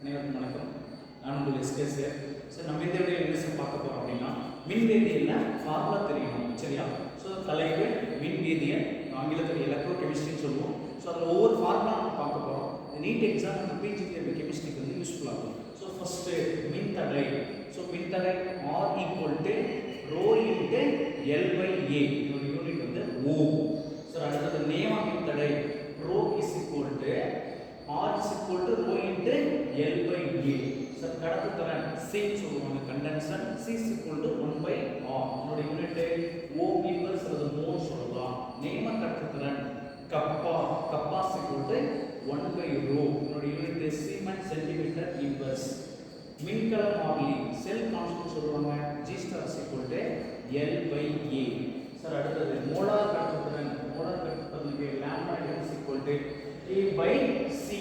அனைவருக்கும் வணக்கம். நான் உங்கள் எஸ்கேஸ். சார் நம்ம இந்த வீடியோ என்ன சார் பார்க்க போகிறோம் அப்படின்னா மின்வேதியியலில் ஃபார்முலா தெரியணும், சரியா? ஸோ தலைப்பு மின்வேதியியல், ஆங்கிலத்தில் எலக்ட்ரோ கெமிஸ்ட்ரின்னு சொல்லுவோம். ஸோ அதில் ஒவ்வொரு ஃபார்முலா நம்ம பார்க்க போகிறோம். நீட் எக்ஸாம் அந்த பிஜிடிஎல் கெமிஸ்ட்ரிக்கு வந்து யூஸ்ஃபுல்லாக இருக்கும். ஸோ ஃபஸ்ட்டு மின்தடை. ஸோ மின்தடை R equal to rho into L by A, இதோட யூனிட் வந்து ஓ. சார் அடுத்தது நேம மின்தடை rho is equal to R is equal to rho into L by A. So, கடத்து திறன் C சொல்லுவாங்க, கண்டென்சன் C is equal to 1 by R. இதோட unit O inverse அல்லது மோல் சொல்லலாம். நேம கடத்து திறன் கப்பா is equal to 1 by rho. இதோட யூனிட் சீமென்ஸ் சென்டிமீட்டர் இன்வர்ஸ். மின்கலம் மாறிலி செல் கான்ஸ்டன்ட் சொல்லுவாங்க, G star is equal to L by A. Sir அடுத்தது மோலார் கடத்து திறன், மோலார் கடத்து திறனுக்கு lambda is equal to K by C.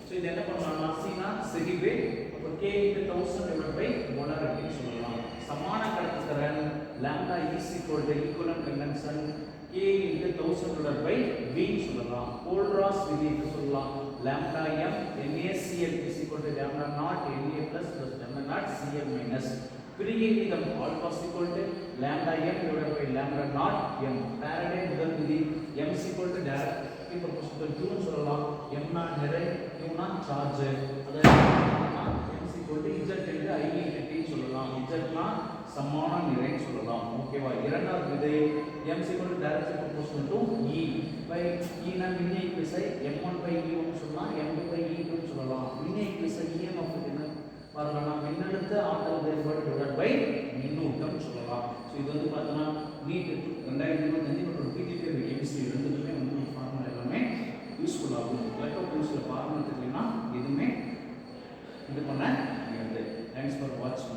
So இது என்ன பண்ணலாம்னா C னா செறிவு, அப்ப K into 1000 divided by molar அப்படின்னு சொல்லலாம். சமான கடத்துத்திறன் lambda is equal to equivalent conduction K into 1000 divided by V சொல்லலாம். கோல்ராஸ் விதிக்கு சொல்லலாம் lambda m NaCl is equal to lambda naught Na plus lambda naught Cl minus. பிரிகை வீதம் alpha is equal to lambda m divided by lambda naught m. Faraday முதல் விதி m is equal to direct proportional to q சொல்லலாம். m னா நிறை, q னா charge. அதாவது m is equal to z into I into t சொல்லலாம். z னா சமான நிறை சொல்லலாம். ஓகேவா? இரண்டாவது விதை m is equal to directly proportional to e by e னா மின்னியக்கு விசை m1 by e1 சொல்லலாம், m2 by e2 சொல்லலாம். மின்னியக்கு விசை em அப்படினா பாருங்க, மின்னழுத்த ஆற்றல் வேறுபாடு டிவைடட் பை மின்னூட்டம் சொல்லலாம். சோ இது வந்து பார்த்தா நீட் 2025 மற்றும் பிஜிடிஎல் கெமிஸ்ட்ரி ரெண்டுமே வந்து ஃபார்முலா எல்லாமே யூஸ்ஃபுல் ஆகும். எலக்ட்ரோ கெமிஸ்ட்ரி ஃபார்முலா தெரியலனா எதுவுமே இது பண்ண முடியாது. தேங்க்ஸ் ஃபார் வாட்சிங்.